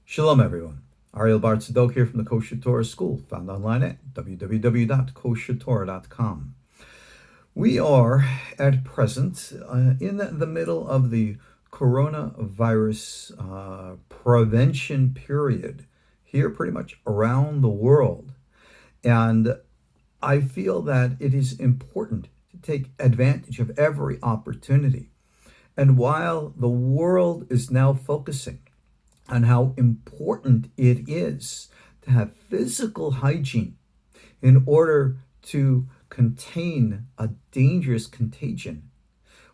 Shalom, everyone. Ariel Tzadok here from the KosherTorah School, found online at www.koshertorah.com. We are at present in the middle of the coronavirus prevention period here pretty much around the world. And I feel that it is important to take advantage of every opportunity. And while the world is now focusing on how important it is to have physical hygiene in order to contain a dangerous contagion,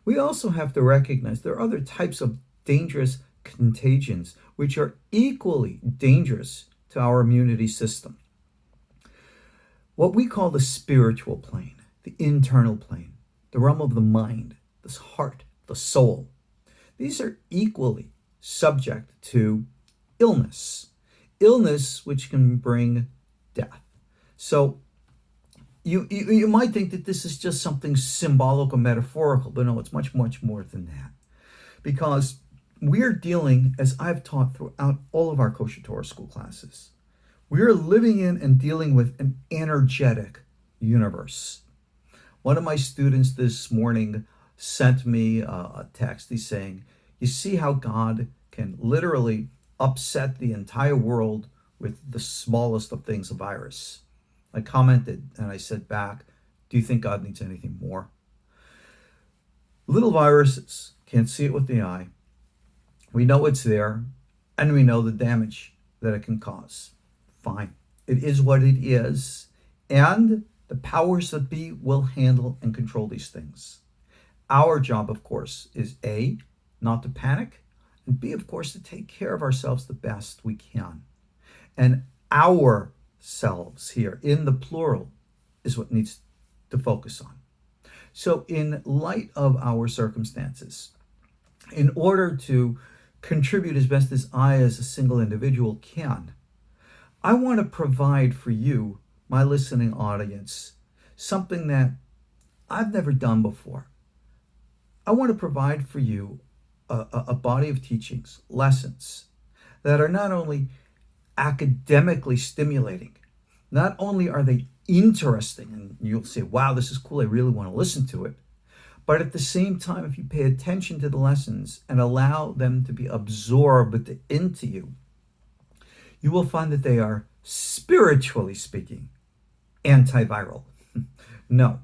we also have to recognize there are other types of dangerous contagions which are equally dangerous to our immunity system. What we call the spiritual plane, the internal plane, the realm of the mind, the heart, the soul, these are equally subject to illness which can bring death. So you might think that this is just something symbolic or metaphorical, but no, it's much more than that. Because we're dealing, as I've taught throughout all of our KosherTorah School classes, we're living in and dealing with an energetic universe. One of my students this morning sent me a text. He's saying, you see how God can literally upset the entire world with the smallest of things, a virus. I commented and I said back, do you think God needs anything more? Little viruses, can't see it with the eye. We know it's there and we know the damage that it can cause. Fine. It is what it is. And the powers that be will handle and control these things. Our job, of course, is A, not to panic, and B, of course, to take care of ourselves the best we can. And ourselves here, in the plural, is what needs to focus on. So in light of our circumstances, in order to contribute as best as I as a single individual can, I want to provide for you, my listening audience, something that I've never done before. I want to provide for you a body of teachings, lessons, that are not only academically stimulating, not only are they interesting, and you'll say, wow, this is cool, I really want to listen to it, but at the same time, if you pay attention to the lessons and allow them to be absorbed into you, you will find that they are, spiritually speaking, antiviral. No,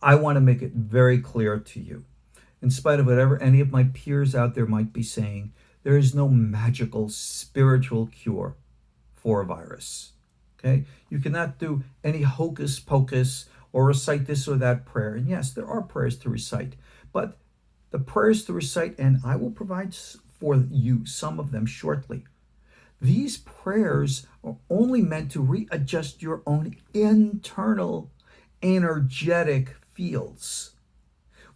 I want to make it very clear to you. In spite of whatever any of my peers out there might be saying, there is no magical spiritual cure for a virus. Okay? You cannot do any hocus pocus or recite this or that prayer. And yes, there are prayers to recite, but the prayers to recite, and I will provide for you some of them shortly. These prayers are only meant to readjust your own internal energetic fields,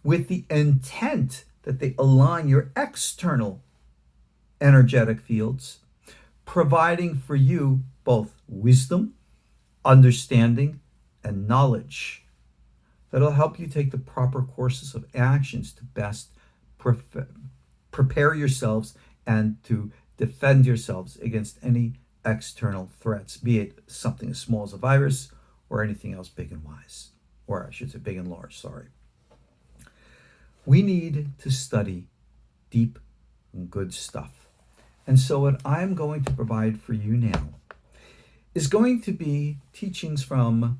with the intent that they align your external energetic fields, providing for you both wisdom, understanding, and knowledge that'll help you take the proper courses of actions to best prepare yourselves and to defend yourselves against any external threats, be it something as small as a virus or anything else big and wise, or I should say big and large, sorry. We need to study deep and good stuff. And so what I'm going to provide for you now is going to be teachings from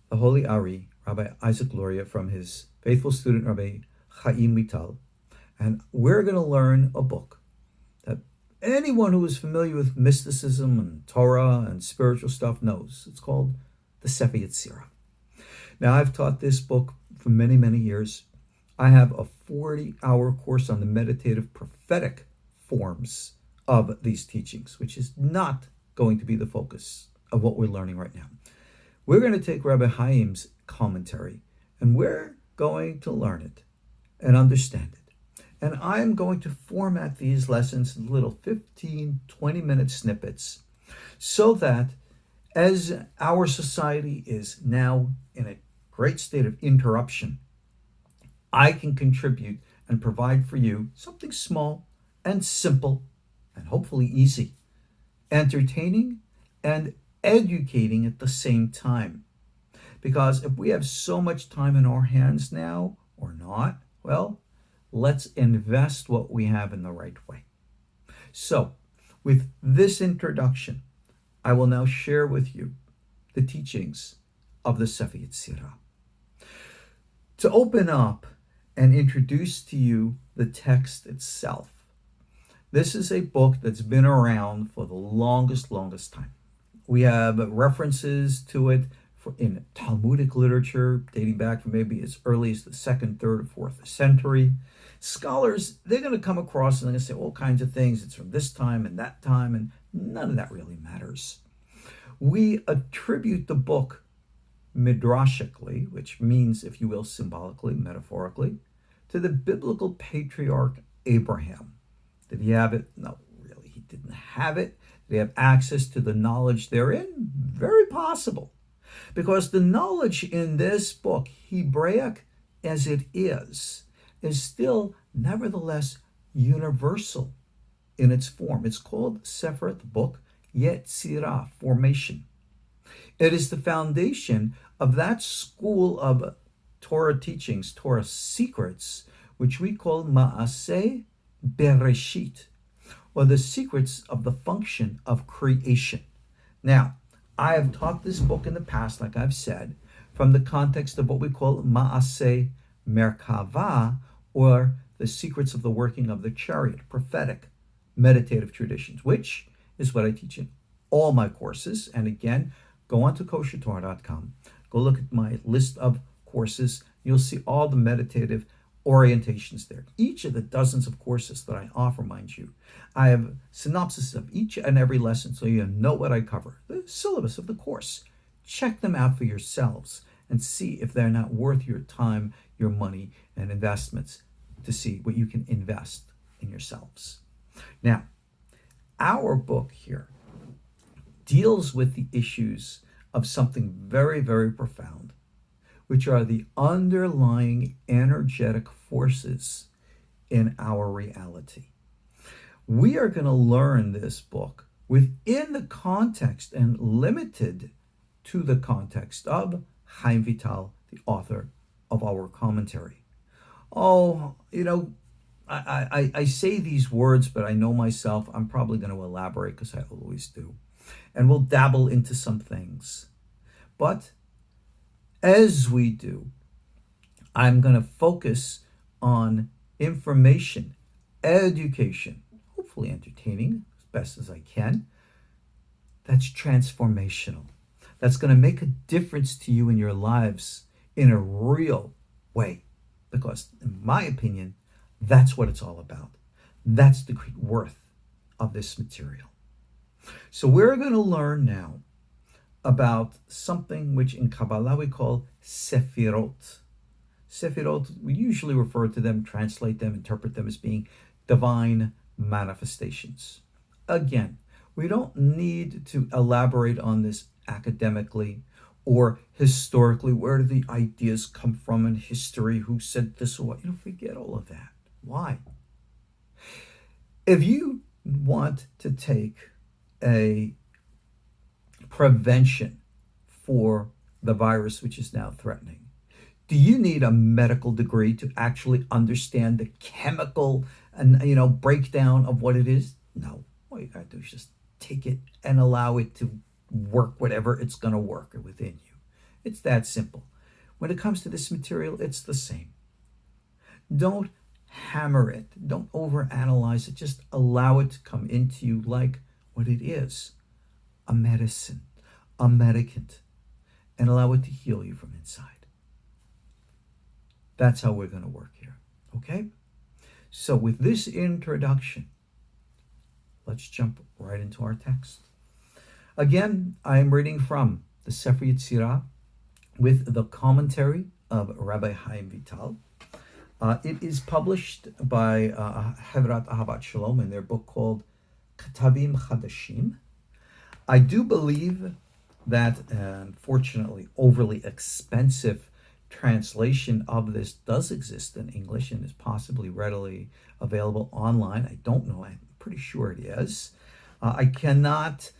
the Holy Ari, Rabbi Isaac Luria, from his faithful student, Rabbi Chaim Vital. And we're going to learn a book that anyone who is familiar with mysticism and Torah and spiritual stuff knows. It's called the Sefer Yetzirah. Now, I've taught this book for many years. I have a 40-hour course on the meditative prophetic forms of these teachings, which is not going to be the focus of what we're learning right now. We're going to take Rabbi Chaim's commentary, and we're going to learn it and understand it. And I'm going to format these lessons in little 15, 20-minute snippets so that as our society is now in a great state of interruption, I can contribute and provide for you something small and simple and hopefully easy entertaining, and educating at the same time. Because if we have so much time in our hands now, or not, well, let's invest what we have in the right way. So, with this introduction, I will now share with you the teachings of the Sefer Yetzirah. To open up and introduce to you the text itself, this is a book that's been around for the longest time. We have references to it in Talmudic literature dating back from maybe as early as the 2nd, 3rd, or 4th century. Scholars, they're going to come across and they're going to say all kinds of things. It's from this time and that time, and none of that really matters. We attribute the book midrashically, which means, if you will, symbolically, metaphorically, to the biblical patriarch Abraham. Did he have it? No, really, he didn't have it. Did he have access to the knowledge therein? Very possible. Because the knowledge in this book, Hebraic as it is still nevertheless universal in its form. It's called Sefer, the book, Yetzirah, formation. It is the foundation of that school of Torah teachings, Torah secrets, which we call Ma'aseh Bereshit, or the secrets of the function of creation. Now, I have taught this book in the past, like I've said, from the context of what we call Ma'aseh Merkava, or the secrets of the working of the chariot, prophetic, meditative traditions, which is what I teach in all my courses. And again, go on to KosherTorah.com, go look at my list of courses. You'll see all the meditative orientations there. Each of the dozens of courses that I offer, mind you, I have synopsis of each and every lesson so you know what I cover, the syllabus of the course. Check them out for yourselves and see if they're not worth your time, your money, and investments to see what you can invest in yourselves. Now, our book here deals with the issues of something very, very profound, which are the underlying energetic forces in our reality. We are going to learn this book within the context and limited to the context of Chaim Vital, the author of our commentary. Oh, I say these words, but I know myself, I'm probably going to elaborate because I always do. And we'll dabble into some things. But as we do, I'm going to focus on information, education, hopefully entertaining as best as I can. That's transformational. That's going to make a difference to you in your lives in a real way. Because in my opinion, that's what it's all about. That's the great worth of this material. So we're going to learn now about something which in Kabbalah we call Sefirot. Sefirot, we usually refer to them, translate them, interpret them as being divine manifestations. Again, we don't need to elaborate on this academically or historically. Where do the ideas come from in history? Who said this or what? Forget all of that. Why? If you want to take a prevention for the virus which is now threatening, do you need a medical degree to actually understand the chemical and breakdown of what it is? No. All you gotta do is just take it and allow it to work whatever it's gonna work within you. It's that simple. When it comes to this material, it's the same. Don't hammer it. Don't overanalyze it. Just allow it to come into you like what it is, a medicine, a medicament, and allow it to heal you from inside. That's how we're going to work here, okay? So with this introduction, let's jump right into our text. Again, I am reading from the Sefer Yetzirah with the commentary of Rabbi Chaim Vital. It is published by Hevrat Ahavat Shalom in their book called Ketavim Chadashim. I do believe that, unfortunately, overly expensive translation of this does exist in English and is possibly readily available online. I don't know. I'm pretty sure it is. I cannot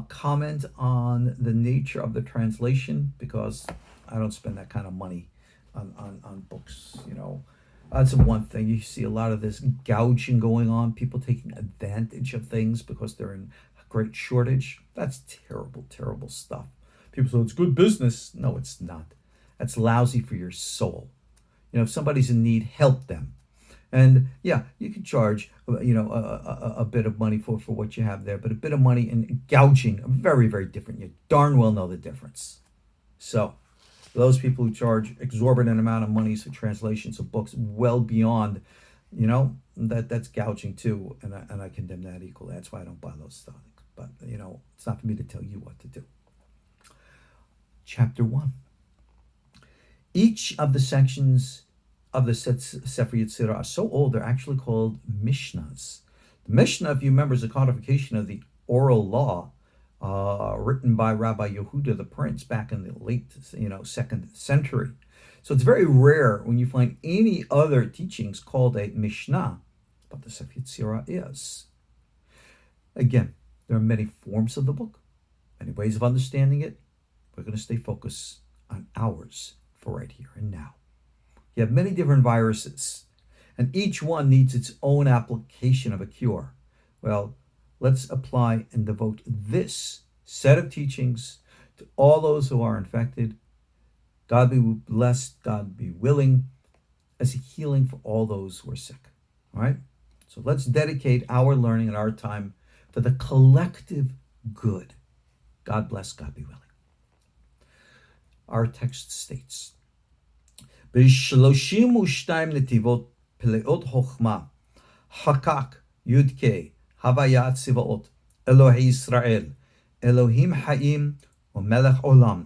comment on the nature of the translation because I don't spend that kind of money on books. That's one thing. You see a lot of this gouging going on, people taking advantage of things because they're in great shortage. That's terrible, terrible stuff. People say it's good business. No, it's not. That's lousy for your soul. If somebody's in need, help them. And yeah, you can charge, a bit of money for what you have there, but a bit of money and gouging are very, very different. You darn well know the difference. So, those people who charge exorbitant amount of money for translations of books well beyond, that's gouging too, and I condemn that equally. That's why I don't buy those things. But it's not for me to tell you what to do. Chapter 1. Each of the sections of the Sefer Yetzirah are so old, they're actually called Mishnas. The Mishnah, if you remember, is a codification of the oral law written by Rabbi Yehuda the Prince back in the late, 2nd century. So it's very rare when you find any other teachings called a Mishnah, but the Sefer Yetzirah is. Again, there are many forms of the book, many ways of understanding it. We're going to stay focused on ours for right here and now. You have many different viruses, and each one needs its own application of a cure. Well, let's apply and devote this set of teachings to all those who are infected. God be blessed, God be willing, as a healing for all those who are sick. All right? So let's dedicate our learning and our time for the collective good. God bless, God be willing. Our text states, ב-32 נתיבות פלאות חוכמה, חקק יודקי הוויה צבאות, אלוהי ישראל, אלוהים חיים ומלך עולם,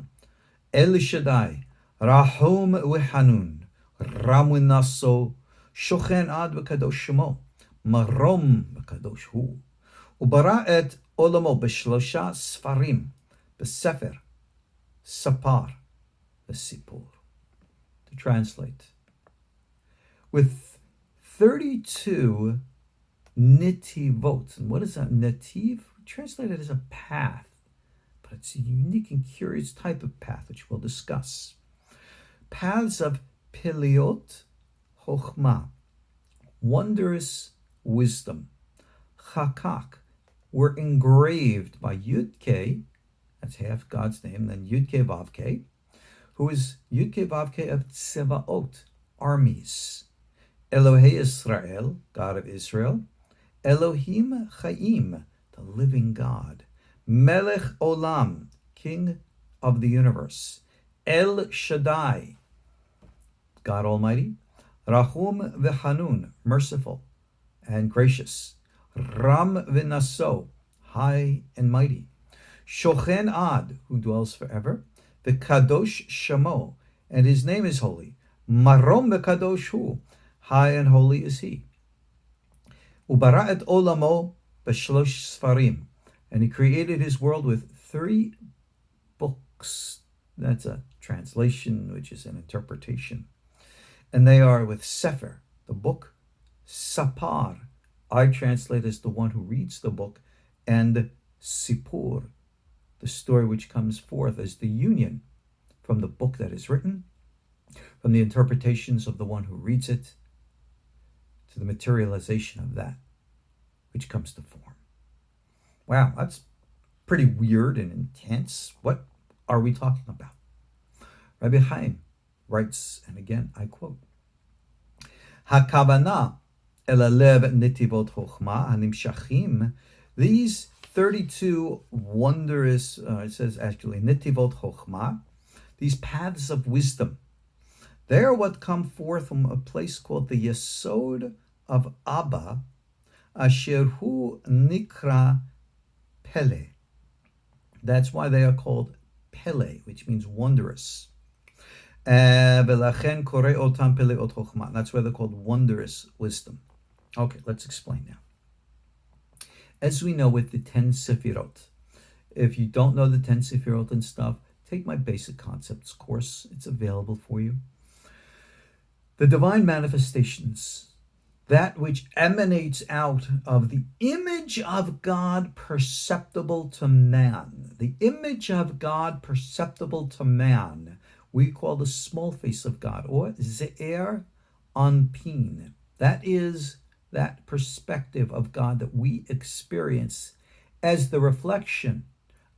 אל שדי, רחום וחנון, רם ונשוא, שוכן עד וקדוש שמו, מרום וקדוש הוא, וברא את עולמו ב3 ספרים, בספר, ספר וסיפור. To translate, with 32 nitivot. And what is a nativ? Translated as a path, but it's a unique and curious type of path, which we'll discuss. Paths of piliot Hokhma, wondrous wisdom. Chakak were engraved by Yud-K, that's half God's name, then Yud-K Vav-K, who is Yud-K Vav-K of Tsevaot, armies. Elohei Israel, God of Israel. Elohim Chaim, the living God. Melech Olam, King of the universe. El Shaddai, God Almighty. Rahum v'Hanun, merciful and gracious. Ram v'Naso, high and mighty. Shochen Ad, who dwells forever. The Kadosh Shamo, and his name is holy. Marom v'Kadosh Hu, high and holy is he. Ubara et olamo b'shlosh sfarim, and he created his world with 3 books. That's a translation, which is an interpretation. And they are with Sefer, the book, Sapar, I translate as the one who reads the book, and Sipur, the story which comes forth as the union from the book that is written, from the interpretations of the one who reads it, to the materialization of that which comes to form. Wow, that's pretty weird and intense. What are we talking about? Rabbi Chaim writes, and again I quote, Hakavana el alev nitivot chokhma hanimshachim. These 32 wondrous, it says actually, nitivot chokhma, these paths of wisdom, they are what come forth from a place called the Yesod of Abba, asher hu nikra Pele. That's why they are called Pele, which means wondrous. V'lachen korei otam peleot chokhma. That's why they're called wondrous wisdom. Okay, let's explain now. As we know with the 10 Sefirot, if you don't know the 10 Sefirot and stuff, take my basic concepts course. It's available for you. The divine manifestations, that which emanates out of the image of God perceptible to man. The image of God perceptible to man, we call the small face of God, or Ze'er Anpin. That is that perspective of God that we experience as the reflection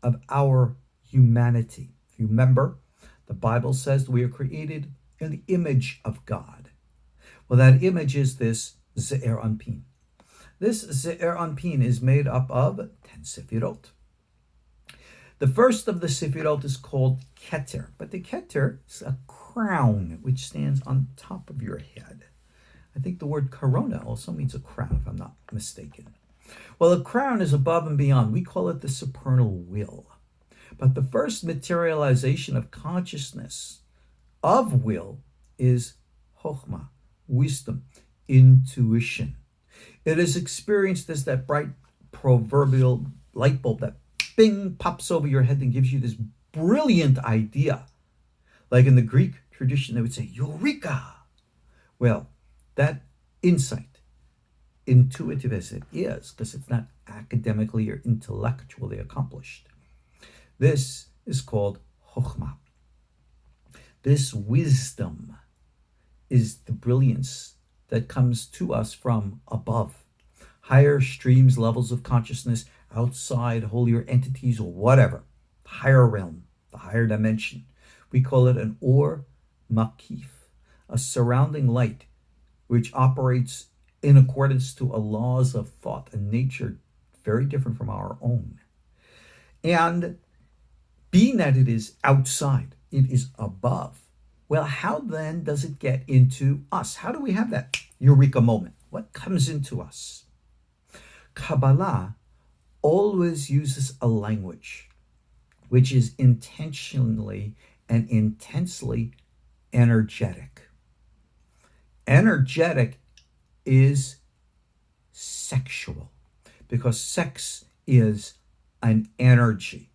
of our humanity. If you remember, the Bible says we are created in the image of God. Well, that image is this Ze'er Anpin. This Ze'er Anpin is made up of 10 Sefirot. The first of the Sefirot is called Keter, but the Keter is a crown which stands on top of your head. I think the word corona also means a crown, if I'm not mistaken. Well, a crown is above and beyond. We call it the supernal will. But the first materialization of consciousness, of will, is Hokhma, wisdom, intuition. It is experienced as that bright proverbial light bulb that bing pops over your head and gives you this brilliant idea. Like in the Greek tradition, they would say, Eureka! Well, that insight, intuitive as it is, because it's not academically or intellectually accomplished, this is called Hokhma. This wisdom is the brilliance that comes to us from above. Higher streams, levels of consciousness, outside holier entities or whatever. The higher realm, the higher dimension. We call it an Or Makif, a surrounding light which operates in accordance to a laws of thought and nature very different from our own. And being that it is outside, it is above, well, how then does it get into us? How do we have that eureka moment? What comes into us? Kabbalah always uses a language which is intentionally and intensely energetic. Energetic is sexual because sex is an energy.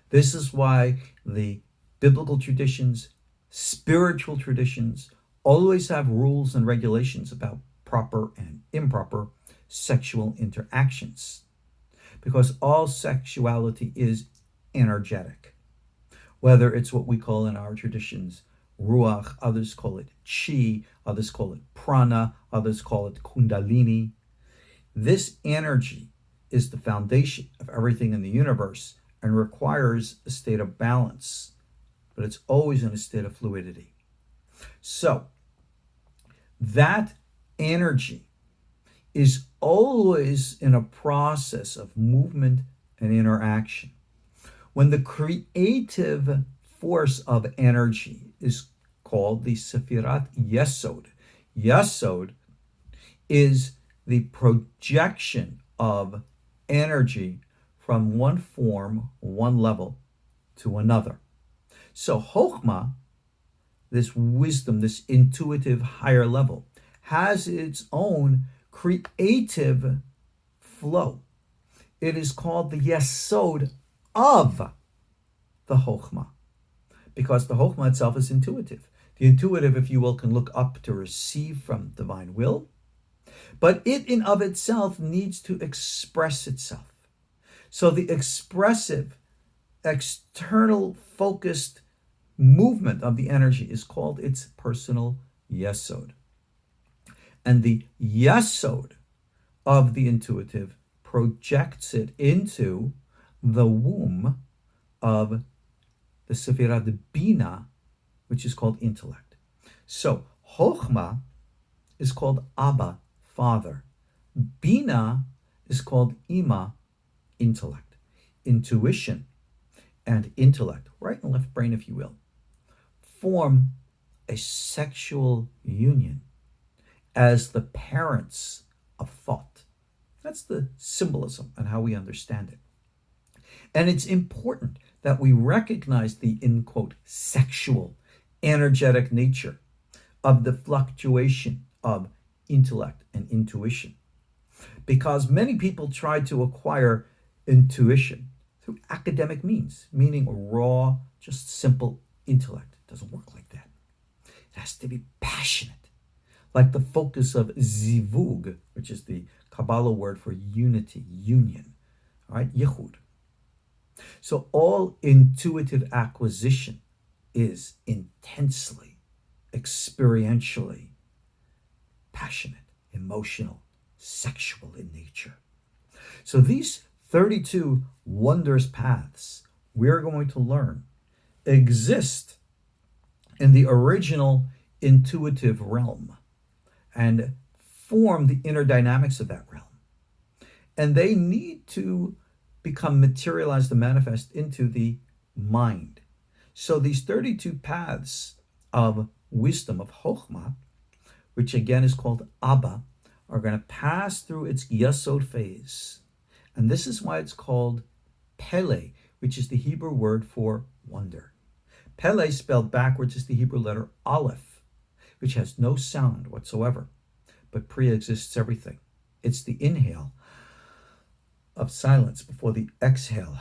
This is why the biblical traditions, spiritual traditions always have rules and regulations about proper and improper sexual interactions, because all sexuality is energetic. Whether it's what we call in our traditions ruach, others call it chi, others call it prana, others call it kundalini. This energy is the foundation of everything in the universe and requires a state of balance, but it's always in a state of fluidity. So that energy is always in a process of movement and interaction. When the creative force of energy is called the Sefirat Yesod. Yesod is the projection of energy from one form, one level, to another. So Hokhma, this wisdom, this intuitive higher level, has its own creative flow. It is called the Yesod of the Hokhma, because the Hokhma itself is intuitive. The intuitive, if you will, can look up to receive from divine will, but it in of itself needs to express itself. So the expressive, external focused movement of the energy is called its personal Yesod. And the Yesod of the intuitive projects it into the womb of the Sefirah Bina, which is called intellect. So Hokhma is called Abba, father. Bina is called Ima, intellect. Intuition and intellect, right and left brain, if you will, form a sexual union as the parents of thought. That's the symbolism and how we understand it. And it's important that we recognize the, in quote, sexual, energetic nature of the fluctuation of intellect and intuition. Because many people try to acquire intuition through academic means, meaning raw, just simple intellect. It doesn't work like that. It has to be passionate, like the focus of zivug, which is the Kabbalah word for unity, union, all right, yichud. So all intuitive acquisition is intensely, experientially passionate, emotional, sexual in nature. So these 32 wondrous paths we're going to learn exist in the original intuitive realm and form the inner dynamics of that realm. And they need to become materialized and manifest into the mind. So these 32 paths of wisdom, of Hokhma, which again is called Abba, are going to pass through its Yesod phase. And this is why it's called Pele, which is the Hebrew word for wonder. Pele, spelled backwards, is the Hebrew letter Aleph, which has no sound whatsoever, but pre-exists everything. It's the inhale of silence before the exhale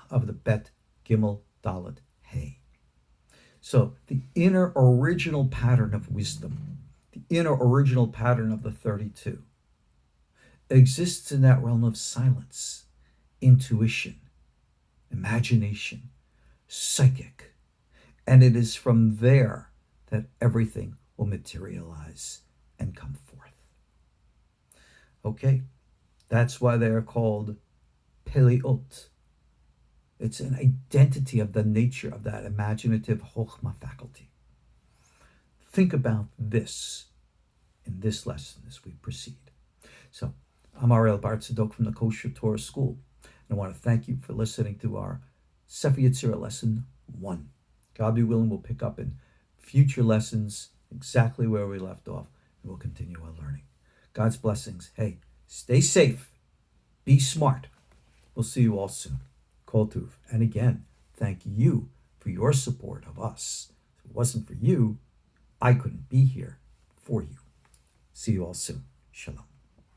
of the Bet Gimel Dalet Hey. So the inner original pattern of wisdom, the inner original pattern of the 32, exists in that realm of silence, intuition, imagination, psychic. And it is from there that everything will materialize and come forth. Okay, that's why they are called Peliot. It's an identity of the nature of that imaginative Hokhma faculty. Think about this in this lesson as we proceed. So, I'm Ariel Tzadok from the KosherTorah School, and I want to thank you for listening to our Sefer Yetzirah lesson 1. God be willing, we'll pick up in future lessons exactly where we left off, and we'll continue our learning. God's blessings. Hey, stay safe. Be smart. We'll see you all soon. Kol Tuv. And again, thank you for your support of us. If it wasn't for you, I couldn't be here for you. See you all soon. Shalom.